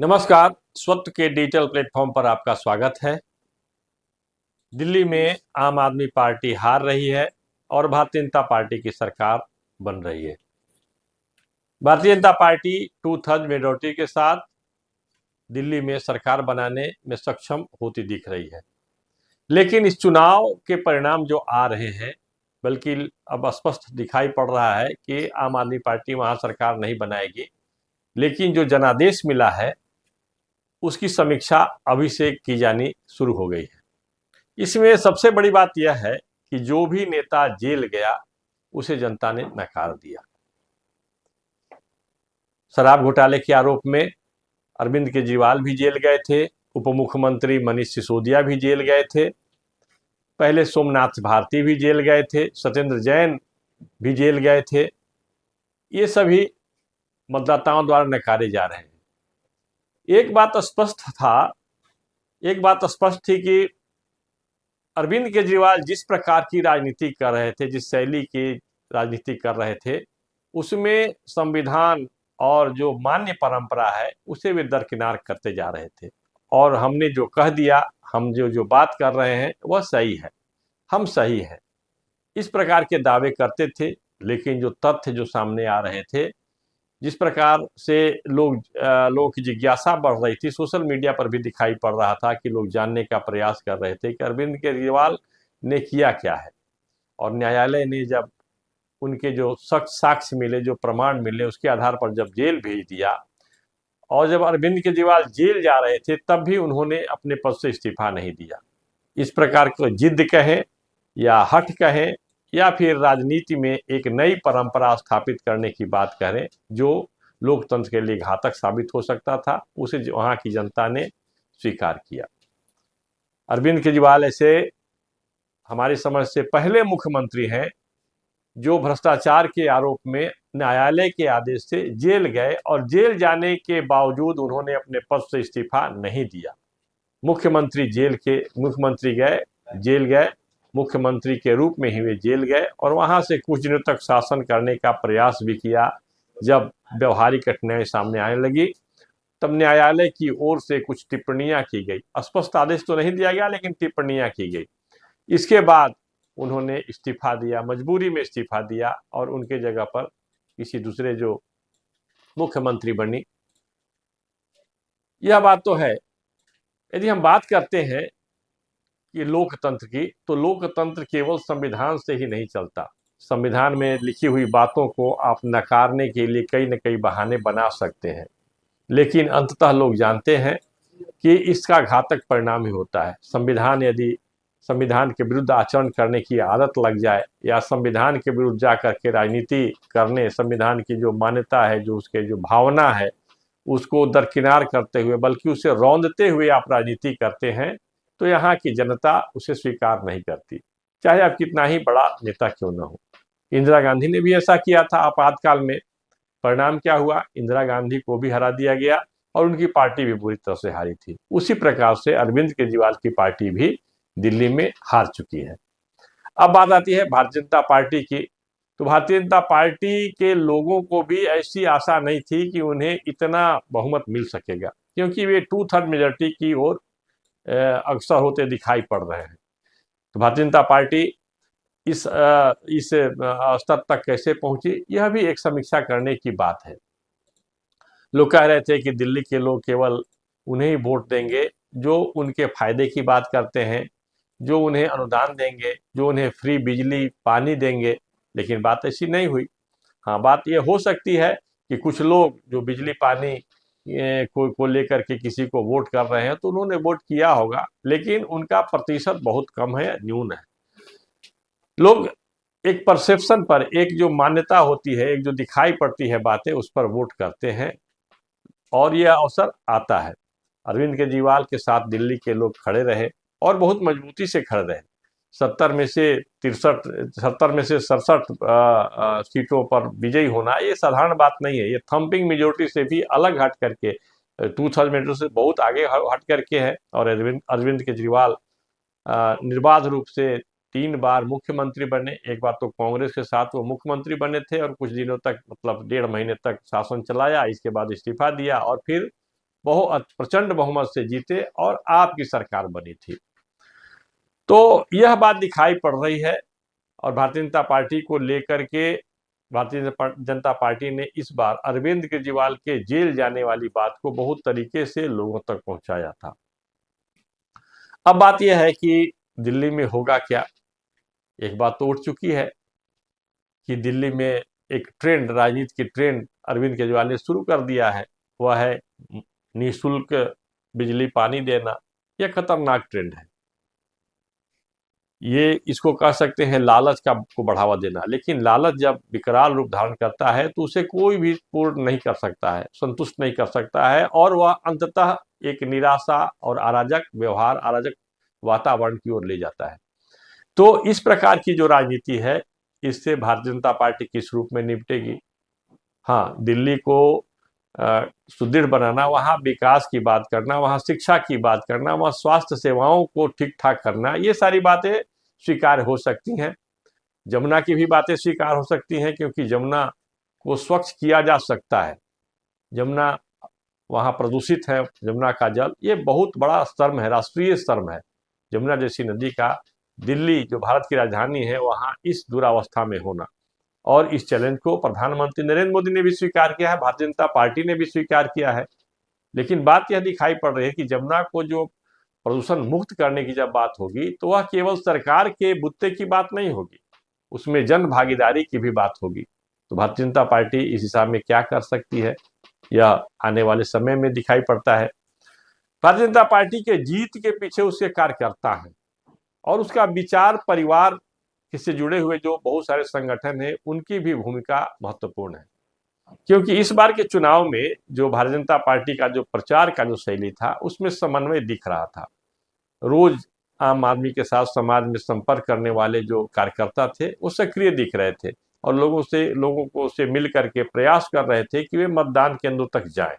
नमस्कार। स्वत्व के डिजिटल प्लेटफॉर्म पर आपका स्वागत है। दिल्ली में आम आदमी पार्टी हार रही है और भारतीय जनता पार्टी की सरकार बन रही है। भारतीय जनता पार्टी 2/3 मेजोरिटी के साथ दिल्ली में सरकार बनाने में सक्षम होती दिख रही है, लेकिन इस चुनाव के परिणाम जो आ रहे हैं, बल्कि अब स्पष्ट दिखाई पड़ रहा है कि आम आदमी पार्टी वहां सरकार नहीं बनाएगी। लेकिन जो जनादेश मिला है उसकी समीक्षा अभी से की जानी शुरू हो गई है। इसमें सबसे बड़ी बात यह है कि जो भी नेता जेल गया उसे जनता ने नकार दिया। शराब घोटाले के आरोप में अरविंद केजरीवाल भी जेल गए थे, उप मुख्यमंत्री मनीष सिसोदिया भी जेल गए थे, पहले सोमनाथ भारती भी जेल गए थे, सत्येंद्र जैन भी जेल गए थे। ये सभी मतदाताओं द्वारा नकारे जा रहे हैं। एक बात स्पष्ट थी कि अरविंद केजरीवाल जिस प्रकार की राजनीति कर रहे थे, जिस शैली की राजनीति कर रहे थे, उसमें संविधान और जो मान्य परंपरा है उसे वे दरकिनार करते जा रहे थे। और हमने जो कह दिया, हम जो बात कर रहे हैं वह सही है, हम सही है, इस प्रकार के दावे करते थे। लेकिन जो तथ्य जो सामने आ रहे थे, जिस प्रकार से लोगों की जिज्ञासा बढ़ रही थी, सोशल मीडिया पर भी दिखाई पड़ रहा था कि लोग जानने का प्रयास कर रहे थे कि अरविंद केजरीवाल ने किया क्या है। और न्यायालय ने जब उनके जो सख्त साक्ष्य मिले, जो प्रमाण मिले, उसके आधार पर जब जेल भेज दिया, और जब अरविंद केजरीवाल जेल जा रहे थे तब भी उन्होंने अपने पद से इस्तीफा नहीं दिया। इस प्रकार की जिद कहें या हठ कहें या फिर राजनीति में एक नई परंपरा स्थापित करने की बात करें जो लोकतंत्र के लिए घातक साबित हो सकता था, उसे वहां की जनता ने स्वीकार किया। अरविंद केजरीवाल ऐसे हमारी समझ से पहले मुख्यमंत्री हैं जो भ्रष्टाचार के आरोप में न्यायालय के आदेश से जेल गए और जेल जाने के बावजूद उन्होंने अपने पद से इस्तीफा नहीं दिया। मुख्यमंत्री गए, जेल गए, मुख्यमंत्री के रूप में ही वे जेल गए और वहां से कुछ दिनों तक शासन करने का प्रयास भी किया। जब व्यवहारिक कठिनाई सामने आने लगी तब न्यायालय की ओर से कुछ टिप्पणियां की गई। स्पष्ट आदेश तो नहीं दिया गया, लेकिन टिप्पणियां की गई। इसके बाद उन्होंने इस्तीफा दिया, मजबूरी में इस्तीफा दिया और उनके जगह पर किसी दूसरे जो मुख्यमंत्री बनी। यह बात तो है। यदि हम बात करते हैं कि लोकतंत्र की, तो लोकतंत्र केवल संविधान से ही नहीं चलता। संविधान में लिखी हुई बातों को आप नकारने के लिए कई न कई बहाने बना सकते हैं, लेकिन अंततः लोग जानते हैं कि इसका घातक परिणाम ही होता है। संविधान के विरुद्ध आचरण करने की आदत लग जाए या संविधान के विरुद्ध जाकर के राजनीति करने, संविधान की जो मान्यता है, जो उसके जो भावना है, उसको दरकिनार करते हुए, बल्कि उसे रौंदते हुए आप राजनीति करते हैं, तो यहाँ की जनता उसे स्वीकार नहीं करती, चाहे आप कितना ही बड़ा नेता क्यों न हो। इंदिरा गांधी ने भी ऐसा किया था आपातकाल में। परिणाम क्या हुआ? इंदिरा गांधी को भी हरा दिया गया और उनकी पार्टी भी बुरी तरह से हारी थी। उसी प्रकार से अरविंद केजरीवाल की पार्टी भी दिल्ली में हार चुकी है। अब बात आती है भारतीय जनता पार्टी की। तो भारतीय जनता पार्टी के लोगों को भी ऐसी आशा नहीं थी कि उन्हें इतना बहुमत मिल सकेगा, क्योंकि वे 2/3 मेजोरिटी की ओर अग्रसर होते दिखाई पड़ रहे हैं। तो भारतीय जनता पार्टी इस स्तर तक कैसे पहुंची, यह भी एक समीक्षा करने की बात है। लोग कह रहे थे कि दिल्ली के लोग केवल उन्हें ही वोट देंगे जो उनके फायदे की बात करते हैं, जो उन्हें अनुदान देंगे, जो उन्हें फ्री बिजली पानी देंगे। लेकिन बात ऐसी नहीं हुई। हाँ, बात ये हो सकती है कि कुछ लोग जो बिजली पानी को लेकर के किसी को वोट कर रहे हैं, तो उन्होंने वोट किया होगा, लेकिन उनका प्रतिशत बहुत कम है, न्यून है। लोग एक परसेप्शन पर, एक जो मान्यता होती है, एक जो दिखाई पड़ती है बातें, उस पर वोट करते हैं और यह अवसर आता है। अरविंद केजरीवाल के साथ दिल्ली के लोग खड़े रहे और बहुत मजबूती से खड़े रहे। 70 में से 67 सीटों पर विजयी होना ये साधारण बात नहीं है। ये थंपिंग मेजोरिटी से भी अलग हट करके, 2/3 मेजोरिटी से बहुत आगे हट करके है। और अरविंद केजरीवाल निर्बाध रूप से 3 बार मुख्यमंत्री बने। एक बार तो कांग्रेस के साथ वो मुख्यमंत्री बने थे और कुछ दिनों तक, मतलब 1.5 महीने तक शासन चलाया। इसके बाद इस्तीफा दिया और फिर बहुत प्रचंड बहुमत से जीते और आपकी सरकार बनी थी। तो यह बात दिखाई पड़ रही है और भारतीय जनता पार्टी को लेकर के भारतीय जनता पार्टी ने इस बार अरविंद केजरीवाल के जेल जाने वाली बात को बहुत तरीके से लोगों तक पहुंचाया था। अब बात यह है कि दिल्ली में होगा क्या। एक बात तो उठ चुकी है कि दिल्ली में एक ट्रेंड, राजनीति की ट्रेंड अरविंद केजरीवाल ने शुरू कर दिया है, वह है निःशुल्क बिजली पानी देना। यह खतरनाक ट्रेंड है। ये इसको कह सकते हैं लालच को बढ़ावा देना। लेकिन लालच जब विकराल रूप धारण करता है तो उसे कोई भी पूर्ण नहीं कर सकता है, संतुष्ट नहीं कर सकता है, और वह अंततः एक निराशा और अराजक व्यवहार, अराजक वातावरण की ओर ले जाता है। तो इस प्रकार की जो राजनीति है, इससे भारतीय जनता पार्टी किस रूप में निपटेगी। हाँ, दिल्ली को सुदृढ़ बनाना, वहाँ विकास की बात करना, वहाँ शिक्षा की बात करना, वहाँ स्वास्थ्य सेवाओं को ठीक ठाक करना, ये सारी बातें स्वीकार हो सकती हैं। जमुना की भी बातें स्वीकार हो सकती हैं, क्योंकि जमुना को स्वच्छ किया जा सकता है। जमुना वहाँ प्रदूषित है, जमुना का जल, ये बहुत बड़ा स्तर्म है, राष्ट्रीय स्तर्म है। जमुना जैसी नदी का दिल्ली, जो भारत की राजधानी है, वहाँ इस दुरावस्था में होना। और इस चैलेंज को प्रधानमंत्री नरेंद्र मोदी ने भी स्वीकार किया है, भारतीय जनता पार्टी ने भी स्वीकार किया है। लेकिन बात यह दिखाई पड़ रही है कि जमुना को जो प्रदूषण मुक्त करने की जब बात होगी, तो वह केवल सरकार के बुत्ते की बात नहीं होगी, उसमें जन भागीदारी की भी बात होगी। तो भारतीय जनता पार्टी इस दिशा में क्या कर सकती है, यह आने वाले समय में दिखाई पड़ता है। भारतीय जनता पार्टी के जीत के पीछे उसके कार्यकर्ता हैं और उसका विचार परिवार से जुड़े हुए जो बहुत सारे संगठन हैं, उनकी भी भूमिका महत्वपूर्ण है। क्योंकि इस बार के चुनाव में जो भारतीय जनता पार्टी का जो प्रचार का जो शैली था, उसमें समन्वय दिख रहा था। रोज आम आदमी के साथ समाज में संपर्क करने वाले जो कार्यकर्ता थे, वो सक्रिय दिख रहे थे और लोगों को से मिल करके प्रयास कर रहे थे कि वे मतदान केंद्रों तक जाएं।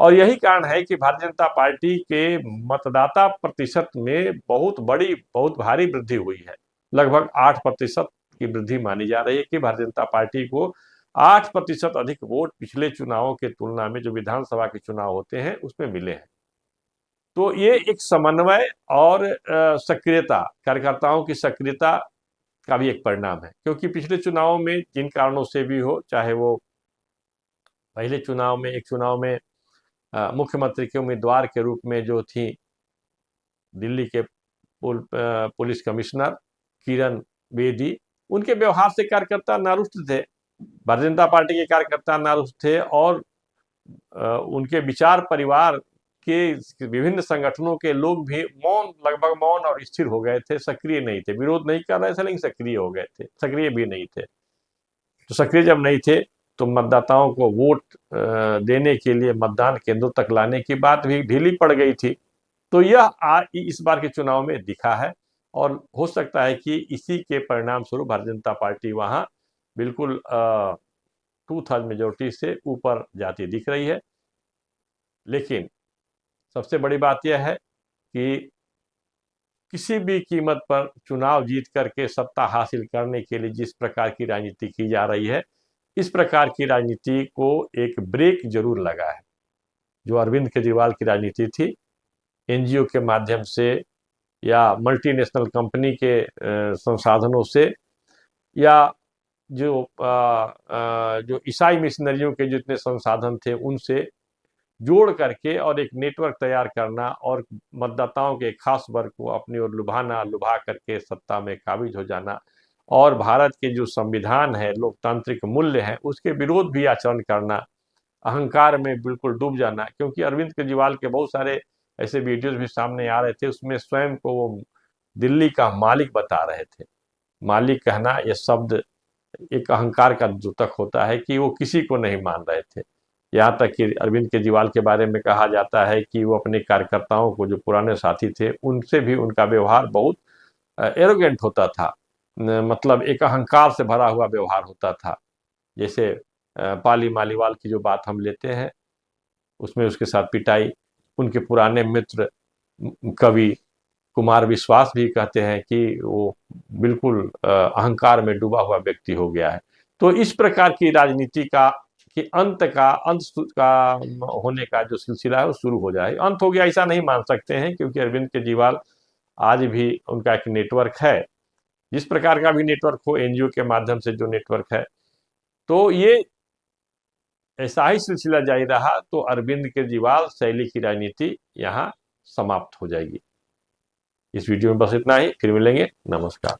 और यही कारण है कि भारतीय जनता पार्टी के मतदाता प्रतिशत में बहुत भारी वृद्धि हुई है। लगभग 8% की वृद्धि मानी जा रही है कि भारतीय जनता पार्टी को 8% अधिक वोट पिछले चुनावों के तुलना में, जो विधानसभा के चुनाव होते हैं, उसमें मिले हैं। तो ये एक समन्वय और सक्रियता, कार्यकर्ताओं की सक्रियता का भी एक परिणाम है। क्योंकि पिछले चुनावों में जिन कारणों से भी हो, चाहे वो पहले एक चुनाव में मुख्यमंत्री के उम्मीदवार के रूप में जो थी दिल्ली के पुलिस कमिश्नर किरण बेदी, उनके व्यवहार से कार्यकर्ता नारुष्ट थे, भारतीय जनता पार्टी के कार्यकर्ता नारुष्ट थे, और उनके विचार परिवार के विभिन्न संगठनों के लोग भी लगभग मौन और स्थिर हो गए थे, सक्रिय नहीं थे। विरोध नहीं कर रहे थे, लेकिन सक्रिय हो गए थे, सक्रिय भी नहीं थे। तो सक्रिय जब नहीं थे तो मतदाताओं को वोट देने के लिए मतदान केंद्रों तक लाने की बात भी ढीली पड़ गई थी। तो यह इस बार के चुनाव में दिखा है और हो सकता है कि इसी के परिणाम स्वरूप भारतीय जनता पार्टी वहां बिल्कुल 2/3 मेजोरिटी से ऊपर जाती दिख रही है। लेकिन सबसे बड़ी बात यह है कि किसी भी कीमत पर चुनाव जीत करके सत्ता हासिल करने के लिए जिस प्रकार की राजनीति की जा रही है, इस प्रकार की राजनीति को एक ब्रेक जरूर लगा है। जो अरविंद केजरीवाल की राजनीति थी, एनजीओ के माध्यम से या मल्टीनेशनल कंपनी के संसाधनों से, या जो ईसाई मिशनरियों के जितने संसाधन थे उनसे जोड़ करके और एक नेटवर्क तैयार करना और मतदाताओं के खास वर्ग को अपनी ओर लुभा करके सत्ता में काबिज हो जाना, और भारत के जो संविधान है, लोकतांत्रिक मूल्य है, उसके विरोध भी आचरण करना, अहंकार में बिल्कुल डूब जाना। क्योंकि अरविंद केजरीवाल के बहुत सारे ऐसे वीडियोज भी सामने आ रहे थे, उसमें स्वयं को वो दिल्ली का मालिक बता रहे थे। मालिक कहना यह शब्द एक अहंकार का द्योतक होता है कि वो किसी को नहीं मान रहे थे। यहाँ तक कि अरविंद केजरीवाल के बारे में कहा जाता है कि वो अपने कार्यकर्ताओं को, जो पुराने साथी थे, उनसे भी उनका व्यवहार बहुत एरोगेंट होता था, मतलब एक अहंकार से भरा हुआ व्यवहार होता था। जैसे पाली मालीवाल की जो बात हम लेते हैं, उसमें उसके साथ पिटाई, उनके पुराने मित्र कवि कुमार विश्वास भी कहते हैं कि वो बिल्कुल अहंकार में डूबा हुआ व्यक्ति हो गया है। तो इस प्रकार की राजनीति का कि अंत का होने का जो सिलसिला है वो शुरू हो जाए। अंत हो गया ऐसा नहीं मान सकते हैं, क्योंकि अरविंद केजरीवाल आज भी उनका एक नेटवर्क है, जिस प्रकार का भी नेटवर्क हो, एनजीओ के माध्यम से जो नेटवर्क है, तो ये ऐसा ही सिलसिला जारी रहा तो अरविंद केजरीवाल शैली की राजनीति यहाँ समाप्त हो जाएगी। इस वीडियो में बस इतना ही, फिर मिलेंगे, नमस्कार।